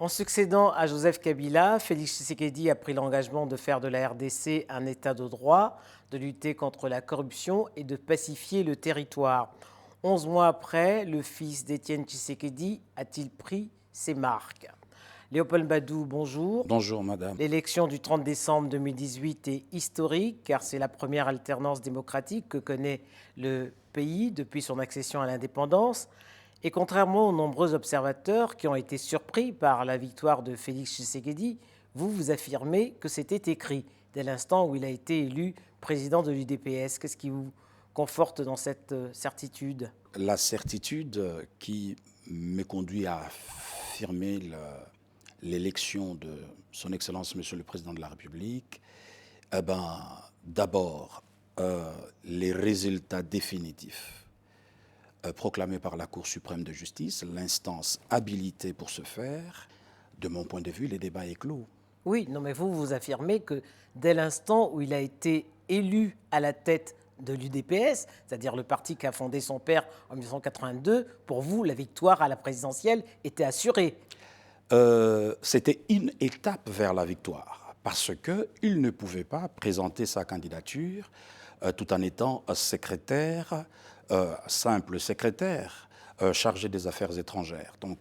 succédant à Joseph Kabila, Félix Tshisekedi a pris l'engagement de faire de la RDC un État de droit, de lutter contre la corruption et de pacifier le territoire. 11 mois après, le fils d'Étienne Tshisekedi a-t-il pris ses marques? Léopold Badou, bonjour. Bonjour, madame. L'élection du 30 décembre 2018 est historique car c'est la première alternance démocratique que connaît le pays depuis son accession à l'indépendance. Et contrairement aux nombreux observateurs qui ont été surpris par la victoire de Félix Tshisekedi, vous affirmez que c'était écrit dès l'instant où il a été élu président de l'UDPS. Qu'est-ce qui vous conforte dans cette certitude? La certitude qui me conduit à affirmer l'élection de son Excellence, Monsieur le Président de la République, d'abord, les résultats définitifs proclamés par la Cour suprême de justice, l'instance habilitée pour ce faire. De mon point de vue, les débats est clos. Oui, non, mais vous affirmez que dès l'instant où il a été élu à la tête de l'UDPS, c'est-à-dire le parti qu'a fondé son père en 1982, pour vous, la victoire à la présidentielle était assurée. C'était une étape vers la victoire, parce qu'il ne pouvait pas présenter sa candidature tout en étant secrétaire, simple secrétaire, chargé des affaires étrangères. Donc,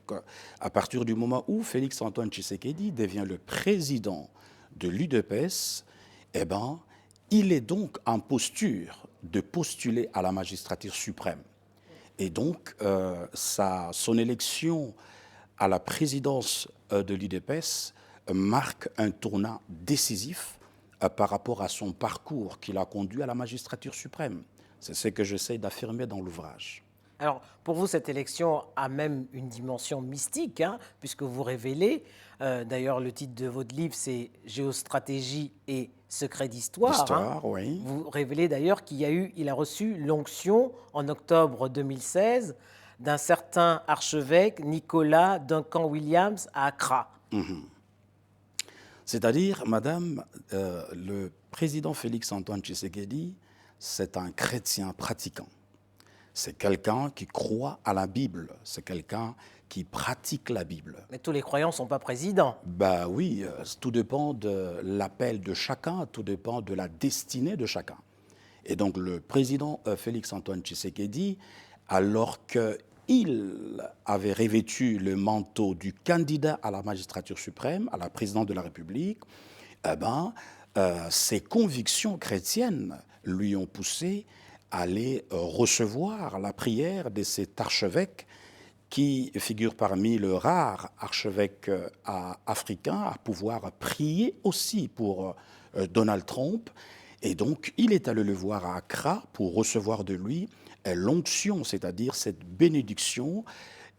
à partir du moment où Félix-Antoine Tshisekedi devient le président de l'UDPS, il est donc en posture de postuler à la magistrature suprême. Et donc, son élection à la présidence de l'UDPS marque un tournant décisif par rapport à son parcours qui l'a conduit à la magistrature suprême. C'est ce que j'essaie d'affirmer dans l'ouvrage. Alors, pour vous, cette élection a même une dimension mystique, puisque vous révélez, d'ailleurs le titre de votre livre c'est « Géostratégie et secret d'histoire ». Histoire, oui. Vous révélez d'ailleurs qu'il a reçu l'onction en octobre 2016 d'un certain archevêque Nicolas Duncan-Williams à Accra. C'est-à-dire, madame, le président Félix-Antoine Tshisekedi, c'est un chrétien pratiquant. C'est quelqu'un qui croit à la Bible. C'est quelqu'un qui pratique la Bible. Mais tous les croyants ne sont pas présidents. Oui, tout dépend de l'appel de chacun, tout dépend de la destinée de chacun. Et donc le président Félix-Antoine Tshisekedi, alors qu'il avait revêtu le manteau du candidat à la magistrature suprême, à la présidence de la République, ses convictions chrétiennes lui ont poussé à aller recevoir la prière de cet archevêque qui figure parmi le rare archevêque africain à pouvoir prier aussi pour Donald Trump. Et donc, il est allé le voir à Accra pour recevoir de lui l'onction, c'est-à-dire cette bénédiction,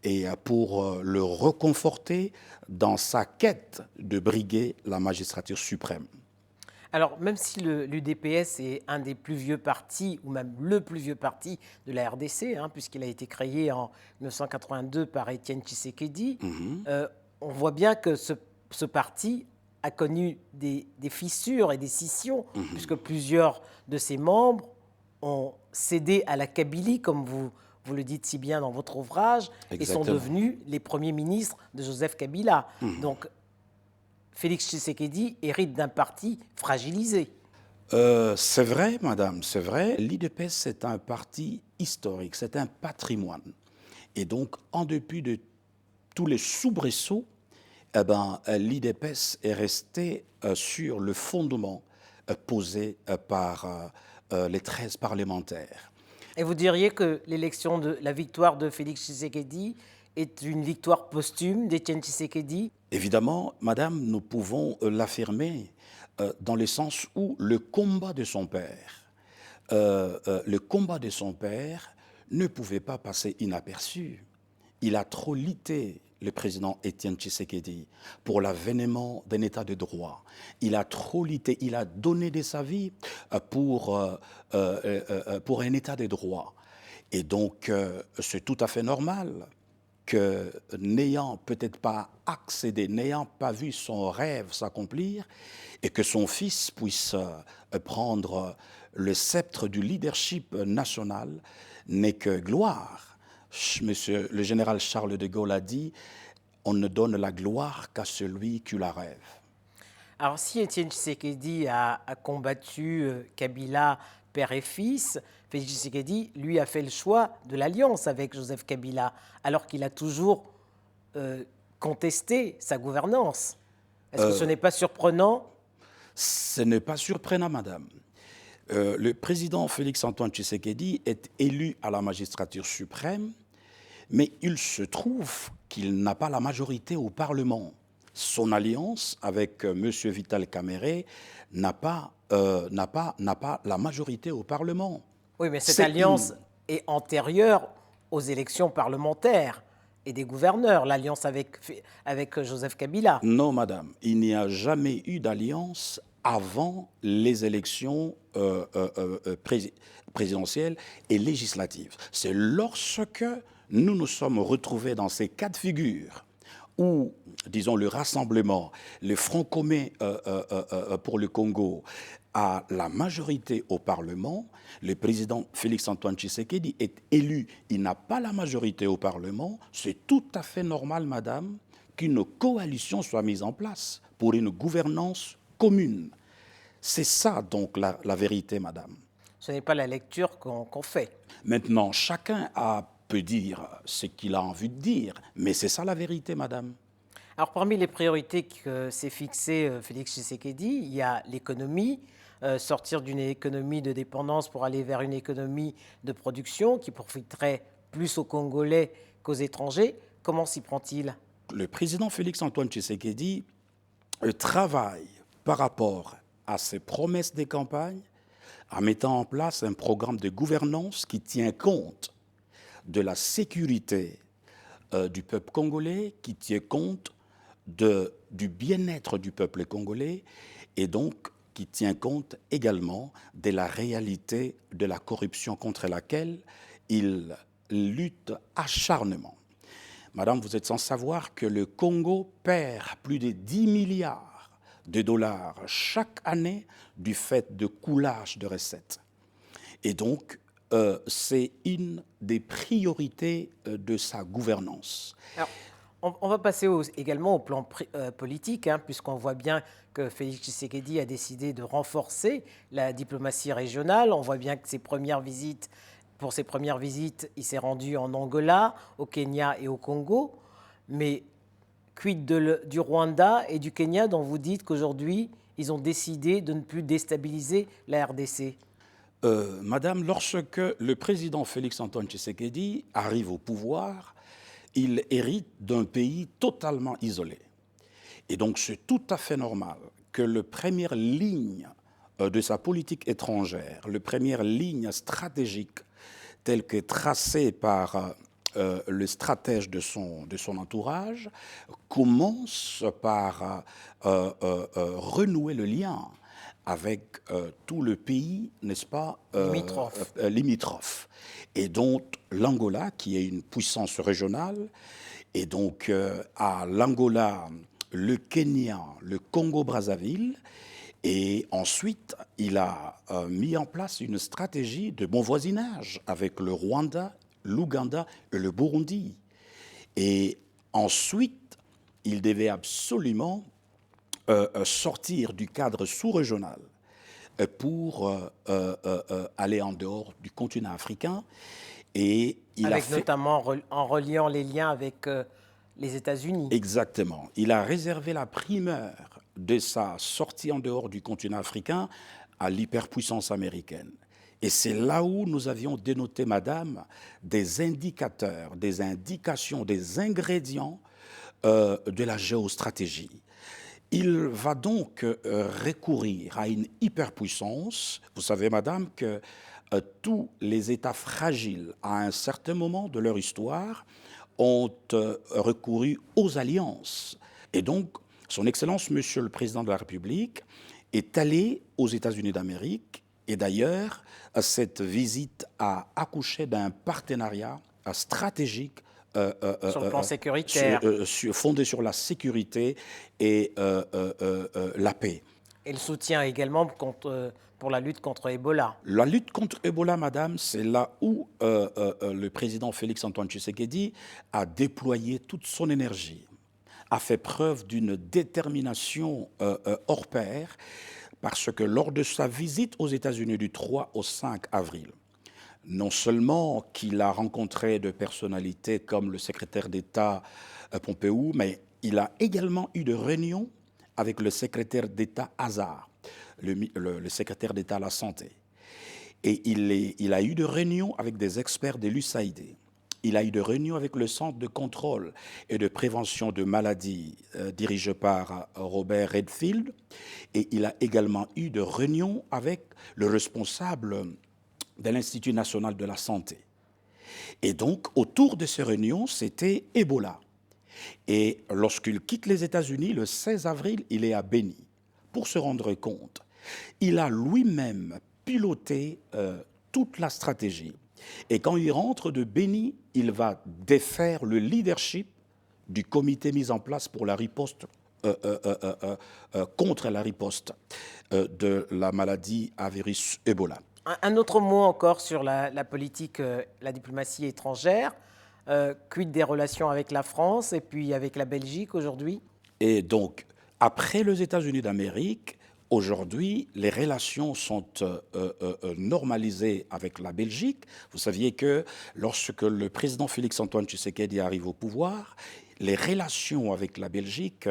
et pour le reconforter dans sa quête de briguer la magistrature suprême. Alors, même si l'UDPS est un des plus vieux partis, ou même le plus vieux parti de la RDC, puisqu'il a été créé en 1982 par Étienne Tshisekedi, on voit bien que ce parti a connu des fissures et des scissions, puisque plusieurs de ses membres ont cédé à la Kabylie, comme vous le dites si bien dans votre ouvrage, et sont devenus les premiers ministres de Joseph Kabila. Donc, Félix Tshisekedi hérite d'un parti fragilisé. C'est vrai, madame, c'est vrai. L'UDPS, c'est un parti historique, c'est un patrimoine. Et donc, en dépit de tous les soubresauts, l'UDPS est resté sur le fondement posé par les 13 parlementaires. Et vous diriez que la victoire de Félix Tshisekedi est une victoire posthume d'Étienne Tshisekedi? Évidemment, madame, nous pouvons l'affirmer dans le sens où le combat de son père ne pouvait pas passer inaperçu. Il a trop lutté, le président Étienne Tshisekedi, pour l'avènement d'un État de droit. Il a trop lutté, il a donné de sa vie pour un État de droit. Et donc, c'est tout à fait normal que n'ayant peut-être pas accédé, n'ayant pas vu son rêve s'accomplir, et que son fils puisse prendre le sceptre du leadership national, n'est que gloire. Monsieur le général Charles de Gaulle a dit, on ne donne la gloire qu'à celui qui la rêve. Alors, si Étienne Tshisekedi a combattu Kabila, père et fils, Félix Tshisekedi, lui, a fait le choix de l'alliance avec Joseph Kabila, alors qu'il a toujours contesté sa gouvernance. Est-ce que ce n'est pas surprenant? Ce n'est pas surprenant, madame. Le président Félix-Antoine Tshisekedi est élu à la magistrature suprême, mais il se trouve qu'il n'a pas la majorité au Parlement. Son alliance avec M. Vital Kamerhe n'a pas la majorité au Parlement. Oui, mais cette alliance est antérieure aux élections parlementaires et des gouverneurs, l'alliance avec Joseph Kabila. Non, madame, il n'y a jamais eu d'alliance avant les élections présidentielles et législatives. C'est lorsque nous nous sommes retrouvés dans ces cas de figure où, disons, le rassemblement, le Front commun pour le Congo a la majorité au Parlement, le président Félix-Antoine Tshisekedi est élu, il n'a pas la majorité au Parlement, c'est tout à fait normal, madame, qu'une coalition soit mise en place pour une gouvernance commune. C'est ça, donc, la vérité, madame. Ce n'est pas la lecture qu'on fait. Maintenant, chacun peut dire ce qu'il a envie de dire, mais c'est ça la vérité, madame. Alors, parmi les priorités que s'est fixé Félix Tshisekedi, il y a l'économie, sortir d'une économie de dépendance pour aller vers une économie de production qui profiterait plus aux Congolais qu'aux étrangers. Comment s'y prend-il? Le président Félix-Antoine Tshisekedi travaille par rapport à ses promesses des campagnes en mettant en place un programme de gouvernance qui tient compte de la sécurité du peuple congolais, qui tient compte du bien-être du peuple congolais et donc qui tient compte également de la réalité de la corruption contre laquelle il lutte acharnement. Madame, vous êtes sans savoir que le Congo perd plus de 10 milliards de dollars chaque année du fait de coulage de recettes. Et donc, c'est une des priorités de sa gouvernance. Alors, on va passer également au plan politique, puisqu'on voit bien que Félix Tshisekedi a décidé de renforcer la diplomatie régionale. On voit bien que pour ses premières visites, il s'est rendu en Angola, au Kenya et au Congo. Mais quid du Rwanda et du Kenya, dont vous dites qu'aujourd'hui, ils ont décidé de ne plus déstabiliser la RDC? Madame, lorsque le président Félix-Antoine Tshisekedi arrive au pouvoir, il hérite d'un pays totalement isolé. Et donc c'est tout à fait normal que la première ligne de sa politique étrangère, la première ligne stratégique telle que tracée par le stratège de son entourage, commence par renouer le lien avec tout le pays, n'est-ce pas, limitrophe. Et donc l'Angola, qui est une puissance régionale, et donc à l'Angola, le Kenya, le Congo-Brazzaville, et ensuite il a mis en place une stratégie de bon voisinage avec le Rwanda, l'Ouganda et le Burundi. Et ensuite, il devait absolument sortir du cadre sous-régional pour aller en dehors du continent africain. Et notamment en reliant les liens avec les États-Unis. Exactement. Il a réservé la primeur de sa sortie en dehors du continent africain à l'hyperpuissance américaine. Et c'est là où nous avions dénoté, madame, des indicateurs, des indications, des ingrédients de la géostratégie. Il va donc recourir à une hyperpuissance. Vous savez, madame, que tous les États fragiles, à un certain moment de leur histoire, ont recouru aux alliances. Et donc, son Excellence, Monsieur le Président de la République, est allé aux États-Unis d'Amérique. Et d'ailleurs, cette visite a accouché d'un partenariat stratégique sur le plan sécuritaire, fondé sur la sécurité et la paix. Et le soutien également pour la lutte contre Ebola. La lutte contre Ebola, madame, c'est là où le président Félix-Antoine Tshisekedi a déployé toute son énergie. a fait preuve d'une détermination hors pair, parce que lors de sa visite aux États-Unis du 3 au 5 avril, non seulement qu'il a rencontré de personnalités comme le secrétaire d'État Pompeo, mais il a également eu de réunions avec le secrétaire d'État Hazard, le secrétaire d'État à la Santé. Et il a eu de réunions avec des experts de l'USAID. Il a eu de réunions avec le Centre de contrôle et de prévention de maladies dirigé par Robert Redfield. Et il a également eu de réunions avec le responsable de l'Institut national de la santé. Et donc, autour de ces réunions, c'était Ebola. Et lorsqu'il quitte les États-Unis, le 16 avril, il est à Beni pour se rendre compte. Il a lui-même piloté toute la stratégie. Et quand il rentre de Beni, il va défaire le leadership du comité mis en place pour la riposte contre la riposte de la maladie à virus Ebola. Un autre mot encore sur la politique, la diplomatie étrangère. Quid des relations avec la France et puis avec la Belgique aujourd'hui? Et donc, après les États-Unis d'Amérique, aujourd'hui, les relations sont normalisées avec la Belgique. Vous saviez que lorsque le président Félix-Antoine Tshisekedi arrive au pouvoir, les relations avec la Belgique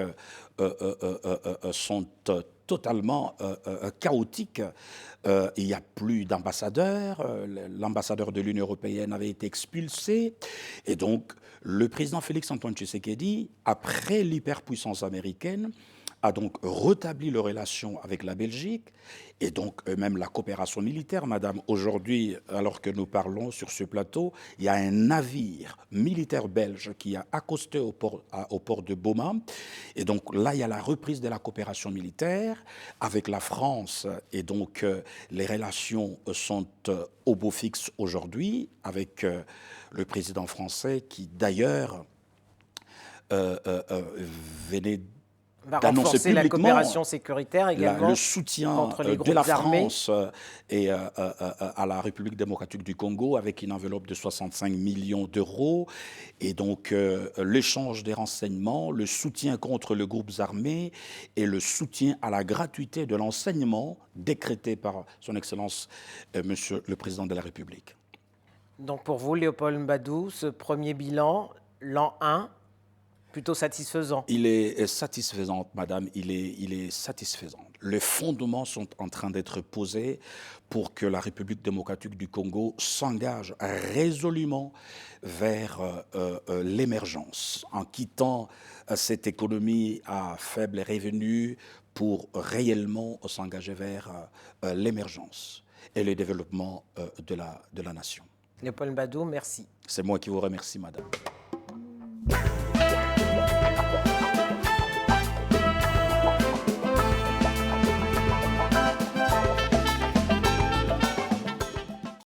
sont totalement chaotiques. Il n'y a plus d'ambassadeur, l'ambassadeur de l'Union européenne avait été expulsé, et donc le président Félix-Antoine Tshisekedi, après l'hyperpuissance américaine, a donc rétabli les relations avec la Belgique et donc même la coopération militaire. Madame, aujourd'hui, alors que nous parlons sur ce plateau, il y a un navire militaire belge qui a accosté au port de Boma. Et donc là, il y a la reprise de la coopération militaire avec la France. Et donc les relations sont au beau fixe aujourd'hui avec le président français qui d'ailleurs venait va renforcer la coopération sécuritaire également le soutien contre les de la groupes armés. France et à la République démocratique du Congo avec une enveloppe de 65 millions d'euros. Et donc l'échange des renseignements, le soutien contre les groupes armés et le soutien à la gratuité de l'enseignement décrété par son Excellence Monsieur le Président de la République. Donc pour vous, Léopold Mbadou, ce premier bilan, l'an 1, plutôt satisfaisant. Il est satisfaisant, madame, il est satisfaisant. Les fondements sont en train d'être posés pour que la République démocratique du Congo s'engage résolument vers l'émergence, en quittant cette économie à faible revenu pour réellement s'engager vers l'émergence et le développement de la nation. Léopold Mbadou, merci. C'est moi qui vous remercie, madame.